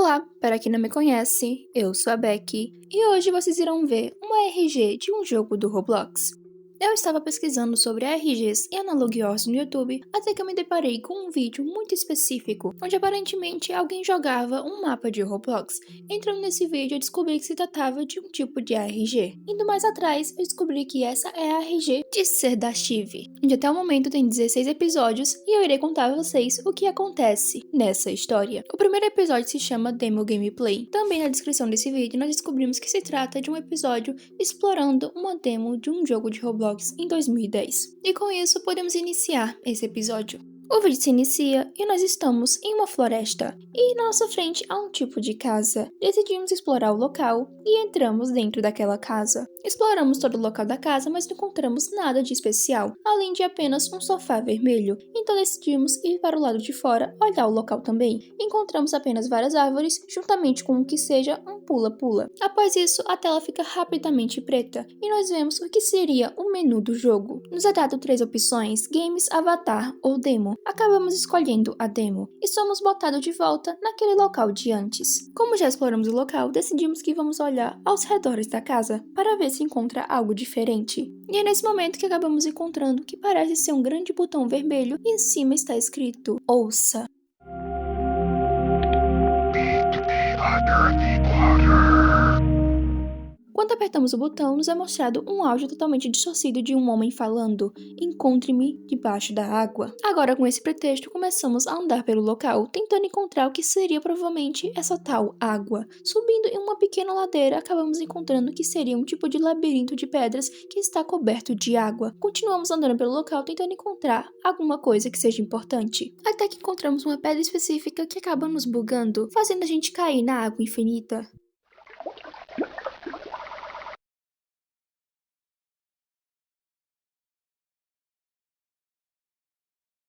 Olá, para quem não me conhece, eu sou a Becky e hoje vocês irão ver uma RG de um jogo do Roblox. Eu estava pesquisando sobre RGs e analogios no YouTube até que eu me deparei com um vídeo muito específico, onde aparentemente alguém jogava um mapa de Roblox. Entrando nesse vídeo eu descobri que se tratava de um tipo de ARG. Indo mais atrás, eu descobri que essa é a ARG de Ser da Chive, onde até o momento tem 16 episódios e eu irei contar a vocês o que acontece nessa história. O primeiro episódio se chama Demo Gameplay. Também na descrição desse vídeo nós descobrimos que se trata de um episódio explorando uma demo de um jogo de Roblox em 2010. E com isso podemos iniciar esse episódio. O vídeo se inicia e nós estamos em uma floresta e na nossa frente há um tipo de casa. Decidimos explorar o local e entramos dentro daquela casa. Exploramos todo o local da casa, mas não encontramos nada de especial, além de apenas um sofá vermelho. Então decidimos ir para o lado de fora olhar o local também. Encontramos apenas várias árvores, juntamente com o que seja um pula-pula. Após isso, a tela fica rapidamente preta e nós vemos o que seria o menu do jogo. Nos é dado 3 opções: Games, Avatar ou Demo. Acabamos escolhendo a demo e somos botados de volta naquele local de antes. Como já exploramos o local, decidimos que vamos olhar aos redores da casa para ver se encontra algo diferente. E é nesse momento que acabamos encontrando o que parece ser um grande botão vermelho e em cima está escrito Ouça. Quando apertamos o botão, nos é mostrado um áudio totalmente distorcido de um homem falando: "Encontre-me debaixo da água". Agora, com esse pretexto, começamos a andar pelo local, tentando encontrar o que seria provavelmente essa tal água. Subindo em uma pequena ladeira, acabamos encontrando o que seria um tipo de labirinto de pedras que está coberto de água. Continuamos andando pelo local, tentando encontrar alguma coisa que seja importante. Até que encontramos uma pedra específica que acaba nos bugando, fazendo a gente cair na água infinita.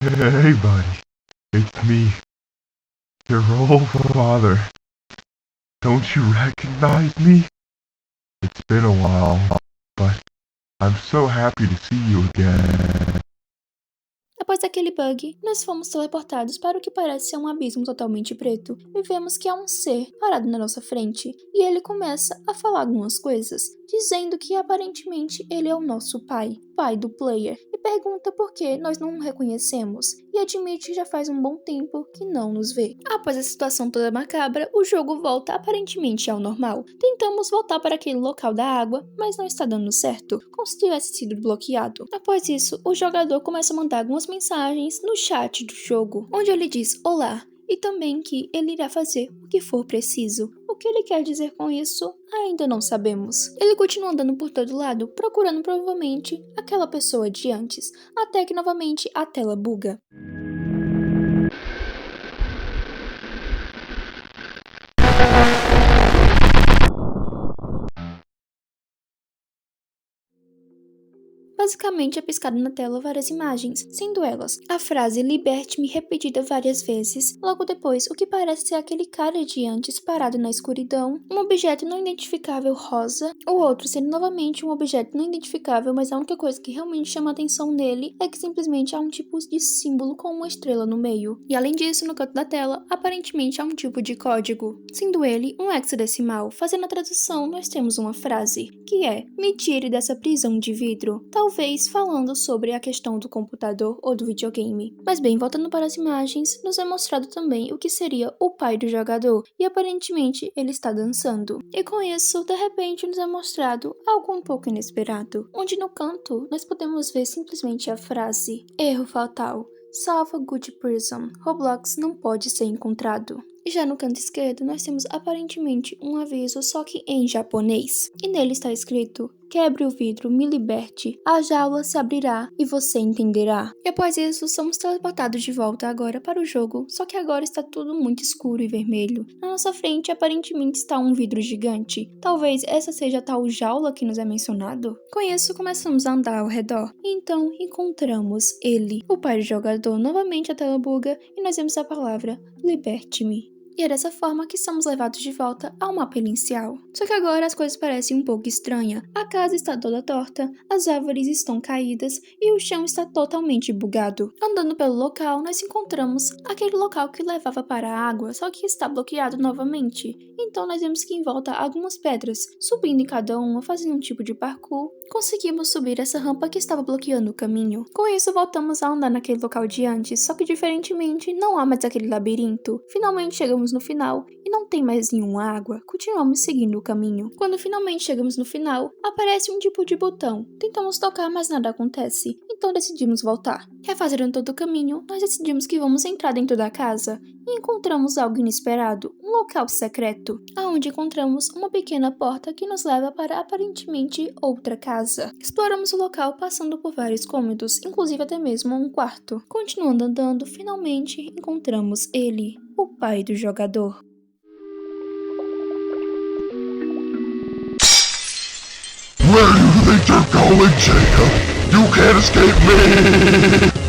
Hey, buddy. It's me, your old father. Don't you recognize me? It's been a while, but I'm so happy to see you again. Após aquele bug, nós fomos teleportados para o que parece ser um abismo totalmente preto e vemos que há um ser parado na nossa frente e ele começa a falar algumas coisas, dizendo que aparentemente ele é o nosso pai do player, e pergunta por que nós não o reconhecemos e admite que já faz um bom tempo que não nos vê. Após a situação toda macabra, o jogo volta aparentemente ao normal. Tentamos voltar para aquele local da água, mas não está dando certo, como se tivesse sido bloqueado. Após isso, o jogador começa a mandar algumas mensagens no chat do jogo, onde ele diz olá, e também que ele irá fazer o que for preciso. O que ele quer dizer com isso, ainda não sabemos. Ele continua andando por todo lado, procurando provavelmente aquela pessoa de antes, até que novamente a tela buga. Basicamente é piscado na tela várias imagens, sendo elas a frase liberte-me repetida várias vezes, logo depois o que parece ser aquele cara de antes parado na escuridão, um objeto não identificável rosa, o outro sendo novamente um objeto não identificável, mas a única coisa que realmente chama a atenção nele é que simplesmente há um tipo de símbolo com uma estrela no meio. E além disso, no canto da tela, aparentemente há um tipo de código, sendo ele um hexadecimal. Fazendo a tradução, nós temos uma frase, que é: me tire dessa prisão de vidro. Talvez falando sobre a questão do computador ou do videogame. Mas bem, voltando para as imagens, nos é mostrado também o que seria o pai do jogador, e aparentemente ele está dançando. E com isso, de repente nos é mostrado algo um pouco inesperado, onde no canto nós podemos ver simplesmente a frase: erro fatal. Salva Good Person. Roblox não pode ser encontrado. E já no canto esquerdo nós temos aparentemente um aviso, só que em japonês. E nele está escrito: quebre o vidro, me liberte, a jaula se abrirá e você entenderá. E após isso, somos teleportados de volta agora para o jogo, só que agora está tudo muito escuro e vermelho. Na nossa frente, aparentemente está um vidro gigante. Talvez essa seja a tal jaula que nos é mencionado? Com isso, começamos a andar ao redor. E então, encontramos ele, o pai do jogador. Novamente a tela buga e nós vemos a palavra liberte-me. E é dessa forma que somos levados de volta ao mapa inicial. Só que agora as coisas parecem um pouco estranhas. A casa está toda torta, as árvores estão caídas e o chão está totalmente bugado. Andando pelo local, nós encontramos aquele local que levava para a água, só que está bloqueado novamente. Então nós vemos que em volta há algumas pedras. Subindo em cada uma, fazendo um tipo de parkour, conseguimos subir essa rampa que estava bloqueando o caminho. Com isso, voltamos a andar naquele local de antes, só que diferentemente, não há mais aquele labirinto. Finalmente chegamos no final e não tem mais nenhuma água. Continuamos seguindo o caminho. Quando finalmente chegamos no final, aparece um tipo de botão. Tentamos tocar, mas nada acontece. Então decidimos voltar. Refazendo todo o caminho, nós decidimos que vamos entrar dentro da casa e encontramos algo inesperado, um local secreto, aonde encontramos uma pequena porta que nos leva para aparentemente outra casa. Exploramos o local passando por vários cômodos, inclusive até mesmo um quarto. Continuando andando, finalmente encontramos ele, o pai do jogador. Where do you think you're going, Jacob? You can't escape me!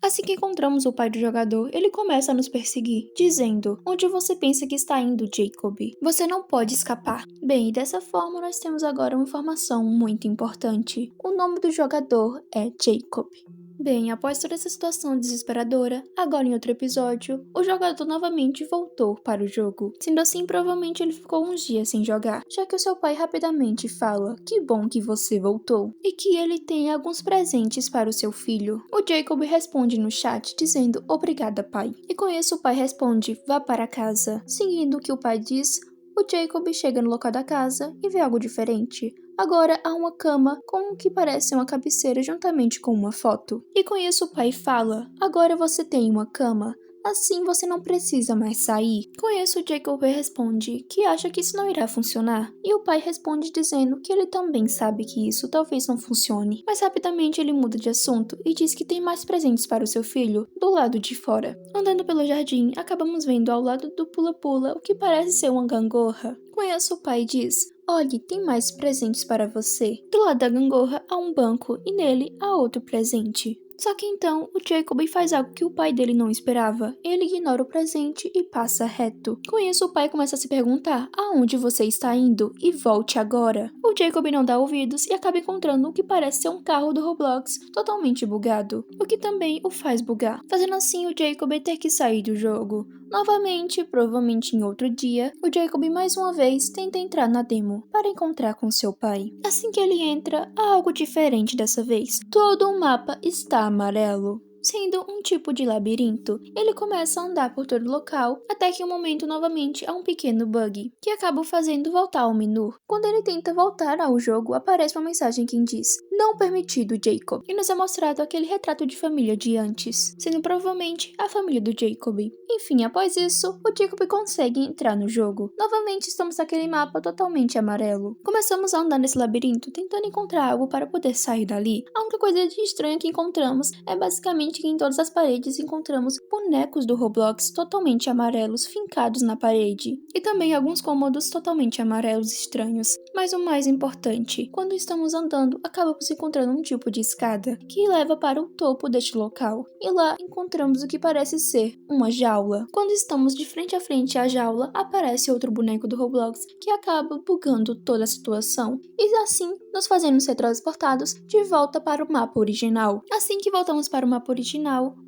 Assim que encontramos o pai do jogador, ele começa a nos perseguir, dizendo: "Onde você pensa que está indo, Jacob? Você não pode escapar." Bem, e dessa forma nós temos agora uma informação muito importante. O nome do jogador é Jacob. Bem, após toda essa situação desesperadora, agora em outro episódio, o jogador novamente voltou para o jogo. Sendo assim, provavelmente ele ficou uns dias sem jogar, já que o seu pai rapidamente fala: "Que bom que você voltou", e que ele tem alguns presentes para o seu filho. O Jacob responde no chat dizendo: "Obrigada, pai." E com isso o pai responde: "Vá para casa." Seguindo o que o pai diz, o Jacob chega no local da casa e vê algo diferente. Agora há uma cama com o que parece uma cabeceira juntamente com uma foto. E com isso o pai fala: "Agora você tem uma cama. Assim você não precisa mais sair." Com isso, Jacob responde que acha que isso não irá funcionar. E o pai responde dizendo que ele também sabe que isso talvez não funcione. Mas rapidamente ele muda de assunto e diz que tem mais presentes para o seu filho do lado de fora. Andando pelo jardim, acabamos vendo ao lado do pula-pula o que parece ser uma gangorra. Com isso, o pai diz: "Olhe, tem mais presentes para você." Do lado da gangorra há um banco e nele há outro presente. Só que então, o Jacob faz algo que o pai dele não esperava. Ele ignora o presente e passa reto. Com isso, o pai começa a se perguntar: "Aonde você está indo? E volte agora." O Jacob não dá ouvidos e acaba encontrando o que parece ser um carro do Roblox totalmente bugado, o que também o faz bugar, fazendo assim o Jacob ter que sair do jogo. Novamente, provavelmente em outro dia, o Jacob mais uma vez tenta entrar na demo para encontrar com seu pai. Assim que ele entra, há algo diferente dessa vez. Todo o mapa está amarelo, sendo um tipo de labirinto. Ele começa a andar por todo o local, até que em um momento novamente há um pequeno bug, que acaba o fazendo voltar ao menu. Quando ele tenta voltar ao jogo, aparece uma mensagem que diz: "Não permitido, Jacob." E nos é mostrado aquele retrato de família de antes, sendo provavelmente a família do Jacob. Enfim, após isso, o Jacob consegue entrar no jogo. Novamente estamos naquele mapa totalmente amarelo. Começamos a andar nesse labirinto, tentando encontrar algo para poder sair dali. A única coisa de estranha que encontramos é basicamente que em todas as paredes encontramos bonecos do Roblox totalmente amarelos fincados na parede. E também alguns cômodos totalmente amarelos estranhos. Mas o mais importante, quando estamos andando, acabamos encontrando um tipo de escada que leva para o topo deste local. E lá encontramos o que parece ser uma jaula. Quando estamos de frente a frente à jaula, aparece outro boneco do Roblox que acaba bugando toda a situação. E assim, nos fazendo ser transportados de volta para o mapa original. Assim que voltamos para o mapa original,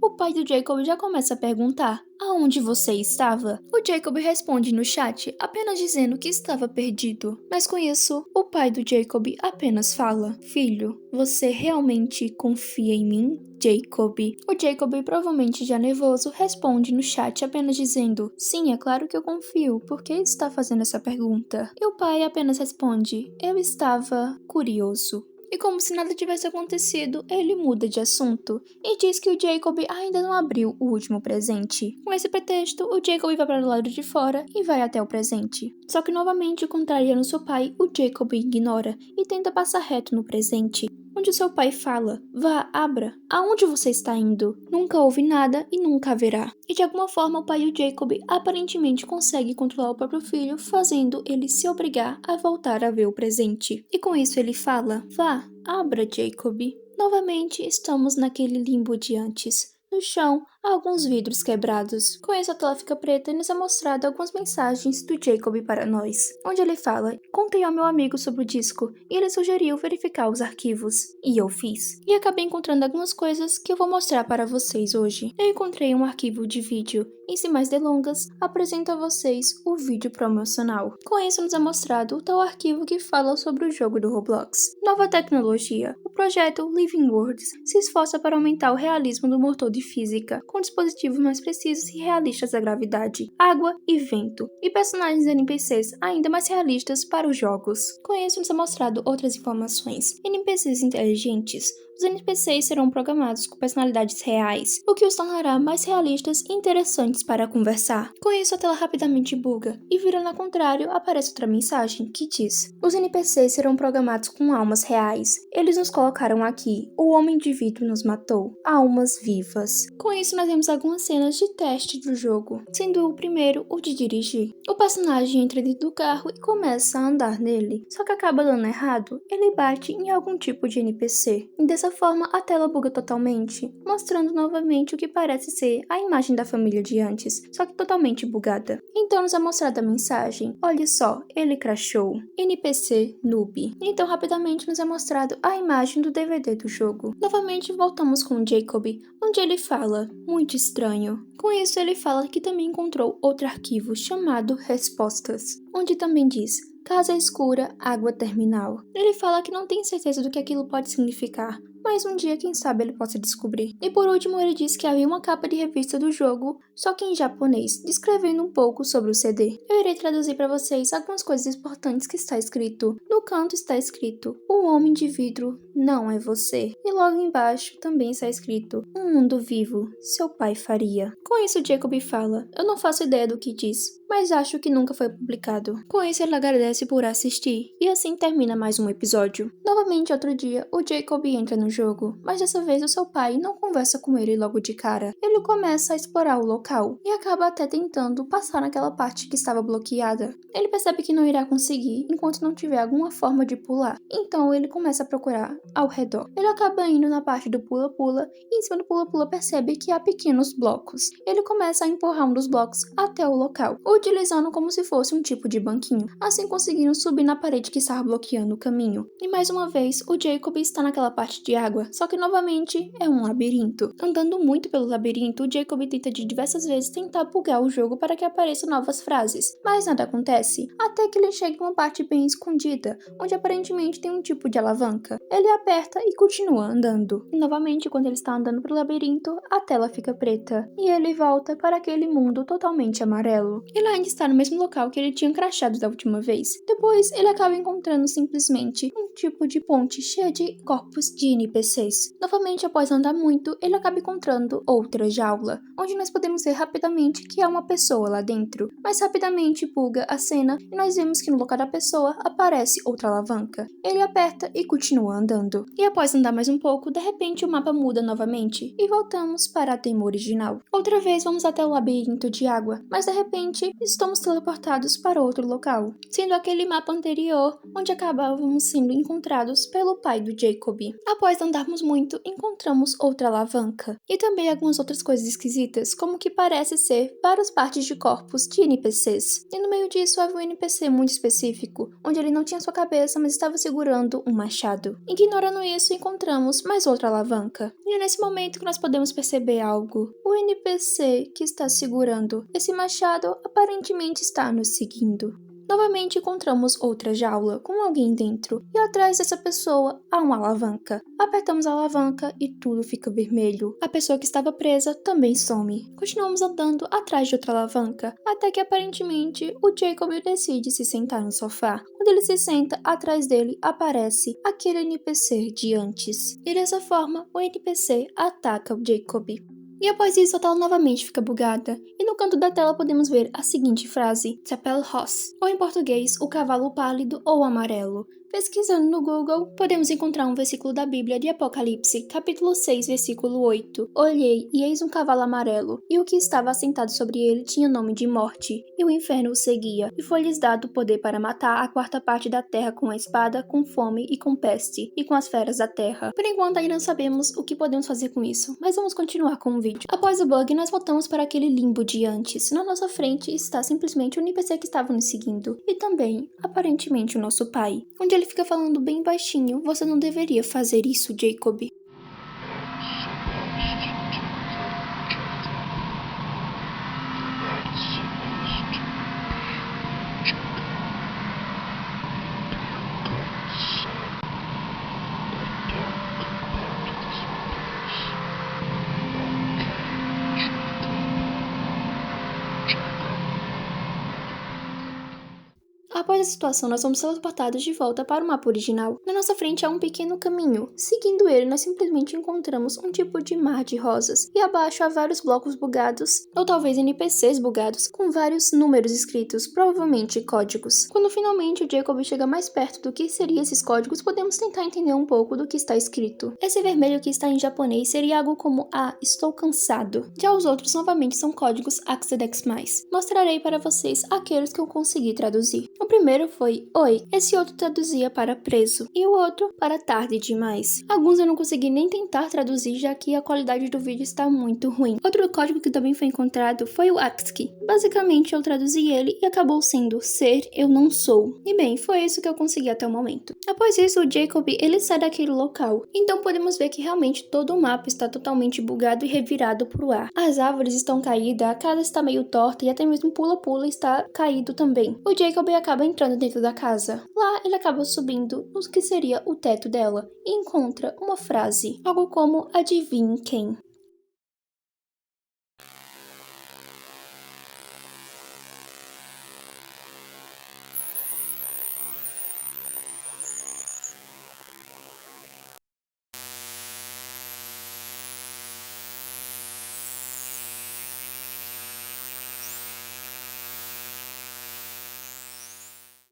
o pai do Jacob já começa a perguntar: "Aonde você estava?" O Jacob responde no chat, apenas dizendo que estava perdido. Mas com isso, o pai do Jacob apenas fala: "Filho, você realmente confia em mim, Jacob?" O Jacob, provavelmente já nervoso, responde no chat apenas dizendo: "Sim, é claro que eu confio. Por que está fazendo essa pergunta?" E o pai apenas responde: "Eu estava curioso." E como se nada tivesse acontecido, ele muda de assunto e diz que o Jacob ainda não abriu o último presente. Com esse pretexto, o Jacob vai para o lado de fora e vai até o presente. Só que novamente, contrariando seu pai, o Jacob ignora e tenta passar reto no presente, onde seu pai fala: "Vá, abra. Aonde você está indo? Nunca houve nada e nunca haverá." E de alguma forma o pai do Jacob aparentemente consegue controlar o próprio filho, fazendo ele se obrigar a voltar a ver o presente. E com isso ele fala: "Vá, abra, Jacob." Novamente estamos naquele limbo de antes. No chão há alguns vidros quebrados. Com isso a tela fica preta e nos é mostrado algumas mensagens do Jacob para nós, onde ele fala: contei ao meu amigo sobre o disco e ele sugeriu verificar os arquivos. E eu fiz. E acabei encontrando algumas coisas que eu vou mostrar para vocês hoje. Eu encontrei um arquivo de vídeo e, sem mais delongas, apresento a vocês o vídeo promocional. Com isso nos é mostrado o tal arquivo que fala sobre o jogo do Roblox. Nova tecnologia. O projeto Living Worlds se esforça para aumentar o realismo do motor de física, com dispositivos mais precisos e realistas da gravidade, água e vento, e personagens NPCs ainda mais realistas para os jogos. Com isso nos é mostrado outras informações. NPCs inteligentes. Os NPCs serão programados com personalidades reais, o que os tornará mais realistas e interessantes para conversar. Com isso, a tela rapidamente buga, e virando ao contrário, aparece outra mensagem que diz: os NPCs serão programados com almas reais. Eles nos colocaram aqui. O homem de vidro nos matou. Almas vivas. Com isso, nós vemos algumas cenas de teste do jogo, sendo o primeiro o de dirigir. O personagem entra dentro do carro e começa a andar nele, só que acaba dando errado. Ele bate em algum tipo de NPC. E dessa forma, a tela buga totalmente, mostrando novamente o que parece ser a imagem da família de antes, só que totalmente bugada. Então nos é mostrada a mensagem: olha só, ele crashou. NPC noob. Então rapidamente nos é mostrado a imagem do DVD do jogo. Novamente voltamos com o Jacob, onde ele fala: muito estranho. Com isso ele fala que também encontrou outro arquivo chamado Respostas, onde também diz: casa escura, água terminal. Ele fala que não tem certeza do que aquilo pode significar, mas um dia quem sabe ele possa descobrir. E por último ele diz que havia uma capa de revista do jogo, só que em japonês, descrevendo um pouco sobre o CD. Eu irei traduzir para vocês algumas coisas importantes que está escrito. No canto está escrito: o homem de vidro não é você. E logo embaixo também está escrito: um mundo vivo, seu pai faria. Com isso Jacob fala: eu não faço ideia do que diz, mas acho que nunca foi publicado. Com isso ele agradece por assistir, e assim termina mais um episódio. Novamente outro dia, o Jacob entra no jogo, mas dessa vez o seu pai não conversa com ele logo de cara. Ele começa a explorar o local, e acaba até tentando passar naquela parte que estava bloqueada. Ele percebe que não irá conseguir enquanto não tiver alguma forma de pular, então ele começa a procurar ao redor. Ele acaba indo na parte do pula-pula, e em cima do pula-pula percebe que há pequenos blocos. Ele começa a empurrar um dos blocos até o local, utilizando como se fosse um tipo de banquinho, assim conseguindo subir na parede que estava bloqueando o caminho. E mais uma vez, o Jacob está naquela parte de água, só que novamente é um labirinto. Andando muito pelo labirinto, o Jacob tenta de diversas vezes tentar bugar o jogo para que apareçam novas frases, mas nada acontece, até que ele chega em uma parte bem escondida, onde aparentemente tem um tipo de alavanca. Ele aperta e continua andando. E novamente, quando ele está andando pelo labirinto, a tela fica preta, e ele volta para aquele mundo totalmente amarelo. Ele ainda está no mesmo local que ele tinha crashado da última vez. Depois, ele acaba encontrando simplesmente um tipo de ponte cheia de corpos de NPCs. Novamente, após andar muito, ele acaba encontrando outra jaula, onde nós podemos ver rapidamente que há uma pessoa lá dentro. Mas rapidamente buga a cena e nós vemos que no local da pessoa aparece outra alavanca. Ele aperta e continua andando. E após andar mais um pouco, de repente o mapa muda novamente e voltamos para a tema original. Outra vez vamos até o labirinto de água, mas de repente estamos teleportados para outro local, sendo aquele mapa anterior onde acabávamos sendo encontrados pelo pai do Jacob. Após andarmos muito, encontramos outra alavanca e também algumas outras coisas esquisitas, como que parece ser várias partes de corpos de NPCs. E no meio disso havia um NPC muito específico, onde ele não tinha sua cabeça, mas estava segurando um machado. Ignorando isso, encontramos mais outra alavanca. E é nesse momento que nós podemos perceber algo. O NPC que está segurando esse machado aparentemente está nos seguindo. Novamente encontramos outra jaula com alguém dentro, e atrás dessa pessoa há uma alavanca. Apertamos a alavanca e tudo fica vermelho. A pessoa que estava presa também some. Continuamos andando atrás de outra alavanca, até que aparentemente o Jacob decide se sentar no sofá. Quando ele se senta, atrás dele aparece aquele NPC de antes. E dessa forma, o NPC ataca o Jacob. E após isso, a tela novamente fica bugada, e no canto da tela podemos ver a seguinte frase: Chapel Ross, ou em português, o cavalo pálido ou amarelo. Pesquisando no Google, podemos encontrar um versículo da Bíblia de Apocalipse, capítulo 6, versículo 8. Olhei, e eis um cavalo amarelo, e o que estava assentado sobre ele tinha nome de Morte, e o inferno o seguia, e foi-lhes dado poder para matar a quarta parte da terra com a espada, com fome e com peste, e com as feras da terra. Por enquanto ainda não sabemos o que podemos fazer com isso, mas vamos continuar com o vídeo. Após o bug, nós voltamos para aquele limbo de antes. Na nossa frente está simplesmente o NPC que estava nos seguindo, e também, aparentemente, o nosso pai, onde ele fica falando bem baixinho: você não deveria fazer isso, Jacob. Após a situação, nós somos teleportados de volta para o mapa original. Na nossa frente há um pequeno caminho. Seguindo ele, nós simplesmente encontramos um tipo de mar de rosas. E abaixo há vários blocos bugados, ou talvez NPCs bugados, com vários números escritos, provavelmente códigos. Quando finalmente o Jacob chega mais perto do que seriam esses códigos, podemos tentar entender um pouco do que está escrito. Esse vermelho que está em japonês seria algo como estou cansado. Já os outros novamente são códigos Axedex+. Mostrarei para vocês aqueles que eu consegui traduzir. O primeiro foi oi, esse outro traduzia para preso, e o outro para tarde demais. Alguns eu não consegui nem tentar traduzir, já que a qualidade do vídeo está muito ruim. Outro código que também foi encontrado foi o AXKI. Basicamente eu traduzi ele e acabou sendo ser, eu não sou. E bem, foi isso que eu consegui até o momento. Após isso, o Jacob ele sai daquele local, então podemos ver que realmente todo o mapa está totalmente bugado e revirado para o ar. As árvores estão caídas, a casa está meio torta e até mesmo pula-pula está caído também. O Jacob acaba entrando dentro da casa. Lá ele acaba subindo no que seria o teto dela e encontra uma frase, algo como adivinhe quem.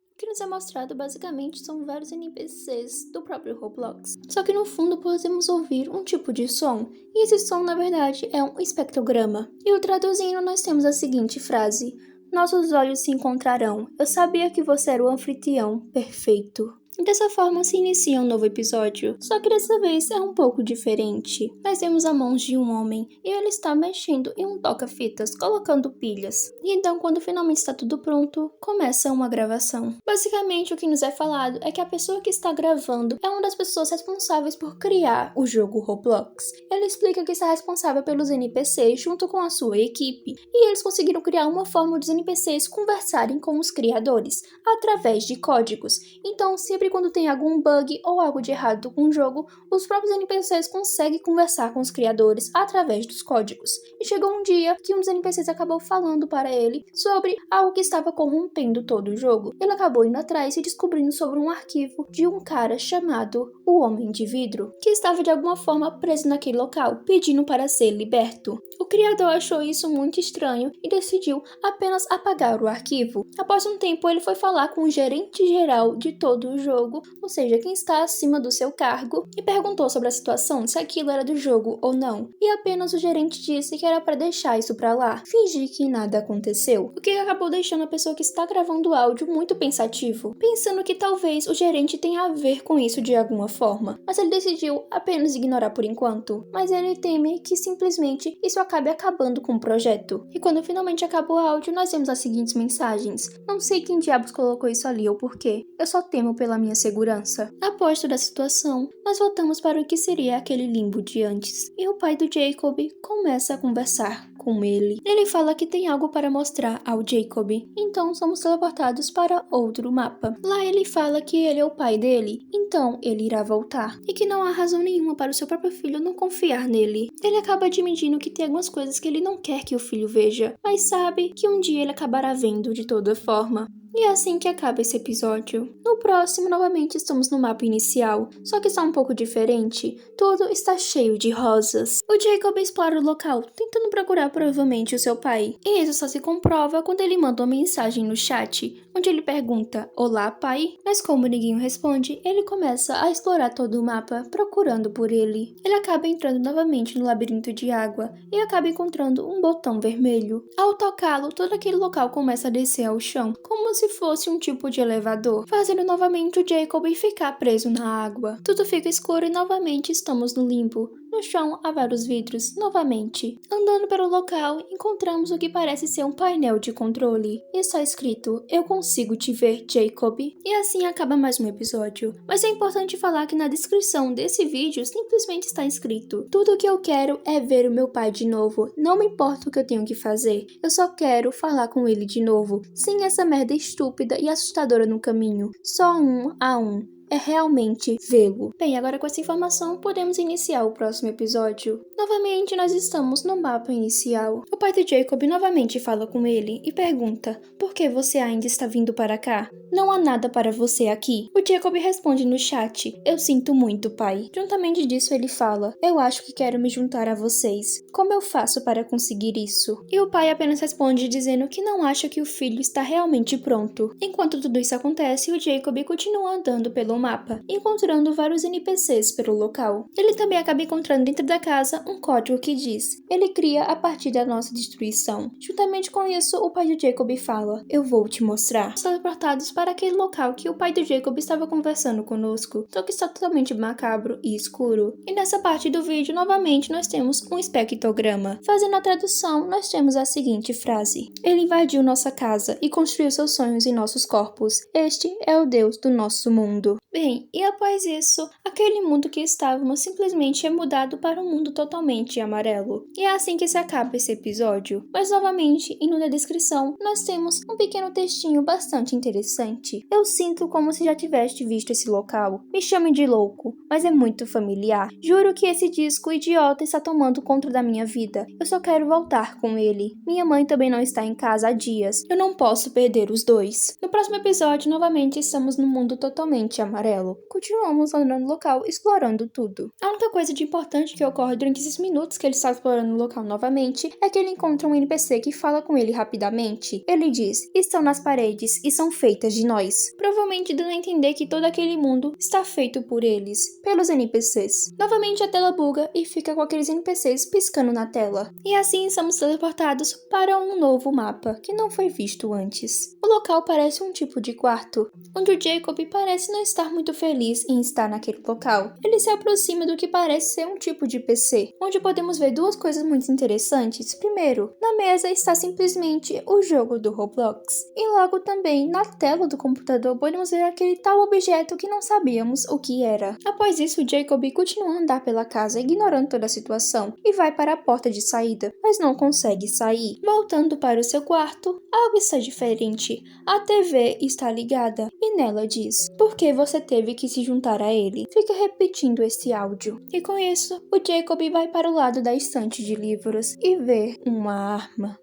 O que nos é mostrado basicamente são vários NPCs do próprio Roblox. Só que no fundo podemos ouvir um tipo de som, e esse som na verdade é um espectrograma. E o traduzindo nós temos a seguinte frase: nossos olhos se encontrarão, eu sabia que você era o anfitrião perfeito. E dessa forma se inicia um novo episódio, só que dessa vez é um pouco diferente. Nós vemos a mãos de um homem e ele está mexendo em um toca-fitas, colocando pilhas. E então, quando finalmente está tudo pronto, começa uma gravação. Basicamente, o que nos é falado é que a pessoa que está gravando é uma das pessoas responsáveis por criar o jogo Roblox. Ele explica que está responsável pelos NPCs junto com a sua equipe, e eles conseguiram criar uma forma dos NPCs conversarem com os criadores, através de códigos. Então, sempre quando tem algum bug ou algo de errado com o jogo, os próprios NPCs conseguem conversar com os criadores através dos códigos. E chegou um dia que um dos NPCs acabou falando para ele sobre algo que estava corrompendo todo o jogo. Ele acabou indo atrás e descobrindo sobre um arquivo de um cara chamado o Homem de Vidro, que estava de alguma forma preso naquele local, pedindo para ser liberto. O criador achou isso muito estranho e decidiu apenas apagar o arquivo. Após um tempo, ele foi falar com o gerente geral de todo o jogo, ou seja, quem está acima do seu cargo, e perguntou sobre a situação, se aquilo era do jogo ou não. E apenas o gerente disse que era para deixar isso para lá, fingir que nada aconteceu. O que acabou deixando a pessoa que está gravando o áudio muito pensativo, pensando que talvez o gerente tenha a ver com isso de alguma forma. Mas ele decidiu apenas ignorar por enquanto. Mas ele teme que simplesmente isso acabe acabando com o projeto. E quando finalmente acabou o áudio, nós vemos as seguintes mensagens: não sei quem diabos colocou isso ali ou porquê, eu só temo pela minha segurança. Após toda a situação, nós voltamos para o que seria aquele limbo de antes, e o pai do Jacob começa a conversar com ele. Ele fala que tem algo para mostrar ao Jacob, então somos teleportados para outro mapa. Lá ele fala que ele é o pai dele, então ele irá voltar, e que não há razão nenhuma para o seu próprio filho não confiar nele. Ele acaba admitindo que tem algumas coisas que ele não quer que o filho veja, mas sabe que um dia ele acabará vendo de toda forma. E é assim que acaba esse episódio. No próximo, novamente estamos no mapa inicial, só que está um pouco diferente. Tudo está cheio de rosas. O Jacob explora o local, tentando procurar provavelmente o seu pai. E isso só se comprova quando ele manda uma mensagem no chat, onde ele pergunta: "Olá, pai?" Mas como ninguém o responde, ele começa a explorar todo o mapa, procurando por ele. Ele acaba entrando novamente no labirinto de água e acaba encontrando um botão vermelho. Ao tocá-lo, todo aquele local começa a descer ao chão, como se fosse um tipo de elevador, fazendo novamente o Jacob ficar preso na água. Tudo fica escuro e novamente estamos no limbo. No chão há vários vidros, novamente. Andando pelo local, encontramos o que parece ser um painel de controle. E está escrito: "Eu consigo te ver, Jacob." E assim acaba mais um episódio. Mas é importante falar que na descrição desse vídeo simplesmente está escrito: "Tudo o que eu quero é ver o meu pai de novo. Não me importa o que eu tenho que fazer. Eu só quero falar com ele de novo, sem essa merda estúpida e assustadora no caminho. Só um a um. É realmente vê-lo." Bem, agora com essa informação podemos iniciar o próximo episódio. Novamente nós estamos no mapa inicial. O pai de Jacob novamente fala com ele e pergunta: "Por que você ainda está vindo para cá? Não há nada para você aqui." O Jacob responde no chat: "Eu sinto muito, pai." Juntamente disso ele fala: "Eu acho que quero me juntar a vocês. Como eu faço para conseguir isso?" E o pai apenas responde dizendo que não acha que o filho está realmente pronto. Enquanto tudo isso acontece, o Jacob continua andando pelo mapa, encontrando vários NPCs pelo local. Ele também acaba encontrando dentro da casa um código que diz: "Ele cria a partir da nossa destruição." Juntamente com isso, o pai de Jacob fala: "Eu vou te mostrar." Estamos teleportados para aquele local que o pai de Jacob estava conversando conosco, só que está totalmente macabro e escuro. E nessa parte do vídeo, novamente, nós temos um espectrograma. Fazendo a tradução, nós temos a seguinte frase: "Ele invadiu nossa casa e construiu seus sonhos em nossos corpos. Este é o Deus do nosso mundo." Bem, e após isso, aquele mundo que estávamos simplesmente é mudado para um mundo totalmente amarelo. E é assim que se acaba esse episódio. Mas novamente, indo na descrição, nós temos um pequeno textinho bastante interessante. "Eu sinto como se já tivesse visto esse local. Me chame de louco, mas é muito familiar. Juro que esse disco idiota está tomando conta da minha vida. Eu só quero voltar com ele. Minha mãe também não está em casa há dias. Eu não posso perder os dois." No próximo episódio, novamente estamos num mundo totalmente amarelo. Continuamos andando no local, explorando tudo. A única coisa de importante que ocorre durante esses minutos que ele está explorando o local novamente é que ele encontra um NPC que fala com ele rapidamente. Ele diz: "Estão nas paredes e são feitas de nós." Provavelmente dando a entender que todo aquele mundo está feito por eles, pelos NPCs. Novamente a tela buga e fica com aqueles NPCs piscando na tela. E assim somos teleportados para um novo mapa, que não foi visto antes. O local parece um tipo de quarto, onde o Jacob parece não estar muito feliz em estar naquele local. Ele se aproxima do que parece ser um tipo de PC, onde podemos ver duas coisas muito interessantes. Primeiro, na mesa está simplesmente o jogo do Roblox. E logo também, na tela do computador, podemos ver aquele tal objeto que não sabíamos o que era. Após isso, Jacob continua a andar pela casa, ignorando toda a situação, e vai para a porta de saída, mas não consegue sair. Voltando para o seu quarto, algo está diferente. A TV está ligada, e nela diz: "Por que você teve que se juntar a ele?" Fica repetindo esse áudio. E com isso, o Jacob vai para o lado da estante de livros e vê uma arma.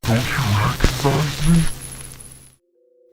Don't you recognize me?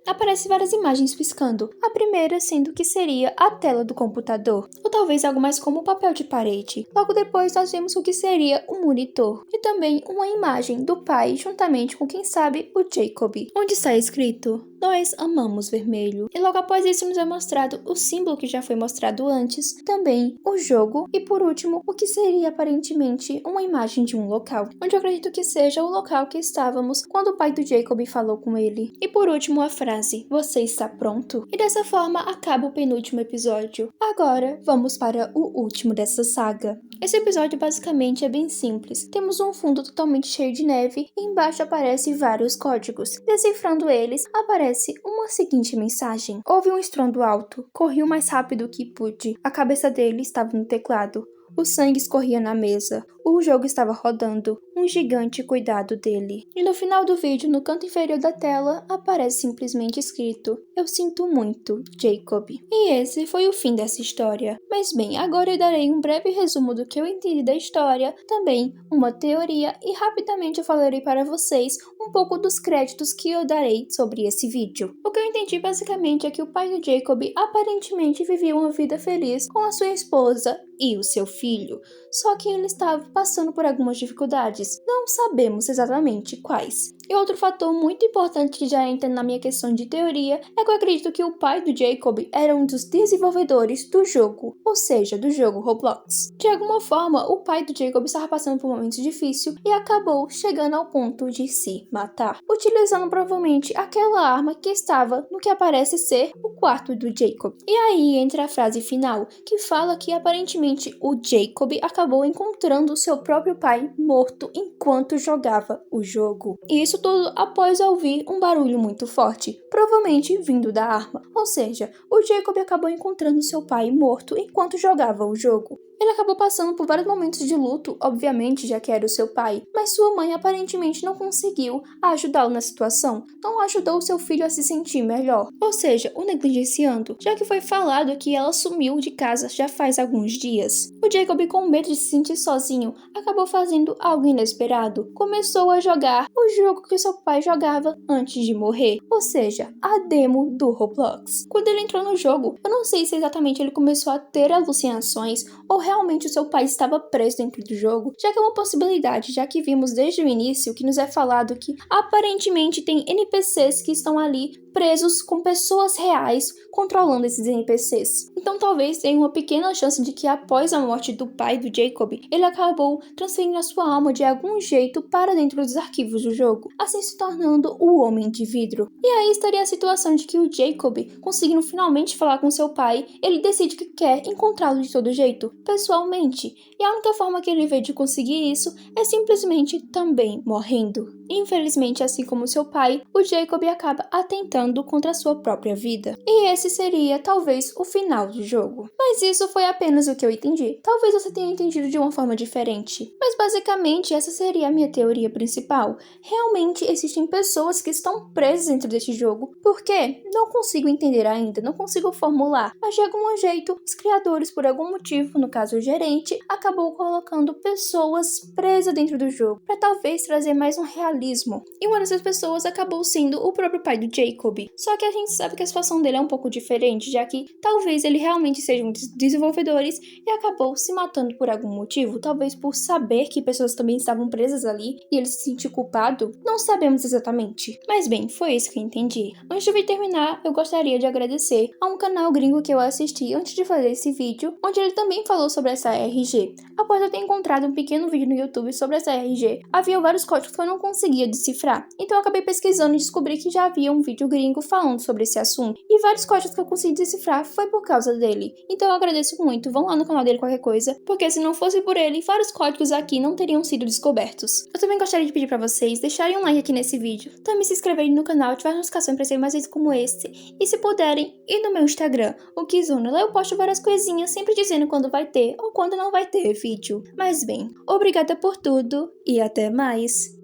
Aparecem várias imagens piscando, a primeira sendo que seria a tela do computador, ou talvez algo mais como papel de parede. Logo depois nós vemos o que seria um monitor, e também uma imagem do pai juntamente com, quem sabe, o Jacob, onde está escrito: "Nós amamos vermelho." E logo após isso nos é mostrado o símbolo que já foi mostrado antes, também o jogo, e por último, o que seria aparentemente uma imagem de um local, onde eu acredito que seja o local que estávamos quando o pai do Jacob falou com ele. E por último a frase: "Você está pronto?" E dessa forma acaba o penúltimo episódio. Agora vamos para o último dessa saga. Esse episódio basicamente é bem simples. Temos um fundo totalmente cheio de neve e embaixo aparecem vários códigos. Decifrando eles, aparece uma seguinte mensagem: "Houve um estrondo alto. Corri o mais rápido que pude. A cabeça dele estava no teclado. O sangue escorria na mesa. O jogo estava rodando. Um gigante cuidado dele." E no final do vídeo, no canto inferior da tela, aparece simplesmente escrito: "Eu sinto muito, Jacob." E esse foi o fim dessa história. Mas bem, agora eu darei um breve resumo do que eu entendi da história, também uma teoria, e rapidamente eu falarei para vocês um um pouco dos créditos que eu darei sobre esse vídeo. O que eu entendi basicamente é que o pai do Jacob aparentemente vivia uma vida feliz com a sua esposa e o seu filho, só que ele estava passando por algumas dificuldades, não sabemos exatamente quais. E outro fator muito importante que já entra na minha questão de teoria é que eu acredito que o pai do Jacob era um dos desenvolvedores do jogo, ou seja, do jogo Roblox. De alguma forma, o pai do Jacob estava passando por um momento difícil e acabou chegando ao ponto de se matar, utilizando provavelmente aquela arma que estava no que aparece ser o quarto do Jacob. E aí entra a frase final, que fala que aparentemente o Jacob acabou encontrando seu próprio pai morto enquanto jogava o jogo. E isso tudo após ouvir um barulho muito forte, provavelmente vindo da arma. Ou seja, o Jacob acabou encontrando seu pai morto enquanto jogava o jogo. Ele acabou passando por vários momentos de luto, obviamente, já que era o seu pai, mas sua mãe aparentemente não conseguiu ajudá-lo na situação, não ajudou seu filho a se sentir melhor, ou seja, o negligenciando, já que foi falado que ela sumiu de casa já faz alguns dias. O Jacob, com medo de se sentir sozinho, acabou fazendo algo inesperado. Começou a jogar o jogo que seu pai jogava antes de morrer, ou seja, a demo do Roblox. Quando ele entrou no jogo, eu não sei se exatamente ele começou a ter alucinações ou realmente o seu pai estava preso dentro do jogo, já que é uma possibilidade, já que vimos desde o início que nos é falado que aparentemente tem NPCs que estão ali presos com pessoas reais controlando esses NPCs. Então talvez tenha uma pequena chance de que após a morte do pai do Jacob, ele acabou transferindo a sua alma de algum jeito para dentro dos arquivos do jogo, assim se tornando o Homem de Vidro. E aí estaria a situação de que o Jacob, conseguindo finalmente falar com seu pai, ele decide que quer encontrá-lo de todo jeito, pessoalmente, e a única forma que ele vê de conseguir isso é simplesmente também morrendo. Infelizmente, assim como seu pai, o Jacob acaba atentando contra a sua própria vida. E esse seria, talvez, o final do jogo. Mas isso foi apenas o que eu entendi. Talvez você tenha entendido de uma forma diferente. Mas basicamente, essa seria a minha teoria principal. Realmente existem pessoas que estão presas dentro deste jogo. Por quê? Não consigo entender ainda, não consigo formular. Mas de algum jeito, os criadores, por algum motivo, no caso o gerente, acabou colocando pessoas presas dentro do jogo, para talvez trazer mais um realismo. E uma dessas pessoas acabou sendo o próprio pai do Jacob. Só que a gente sabe que a situação dele é um pouco diferente, já que talvez ele realmente seja um dos desenvolvedores e acabou se matando por algum motivo, talvez por saber que pessoas também estavam presas ali e ele se sentiu culpado. Não sabemos exatamente. Mas bem, foi isso que eu entendi. Antes de eu terminar, eu gostaria de agradecer a um canal gringo que eu assisti antes de fazer esse vídeo, onde ele também falou sobre essa RG. Após eu ter encontrado um pequeno vídeo no YouTube sobre essa RG, havia vários códigos que eu não conseguia decifrar. Então eu acabei pesquisando e descobri que já havia um vídeo gringo falando sobre esse assunto. E vários códigos que eu consegui decifrar foi por causa dele. Então eu agradeço muito, vão lá no canal dele qualquer coisa, porque se não fosse por ele, vários códigos aqui não teriam sido descobertos. Eu também gostaria de pedir pra vocês deixarem um like aqui nesse vídeo, também se inscreverem no canal, ativar a notificação para receber mais vídeos como este, e se puderem, ir no meu Instagram, o Kizuna. Lá eu posto várias coisinhas, sempre dizendo quando vai ter ou quando não vai ter vídeo. Mas bem, obrigada por tudo e até mais!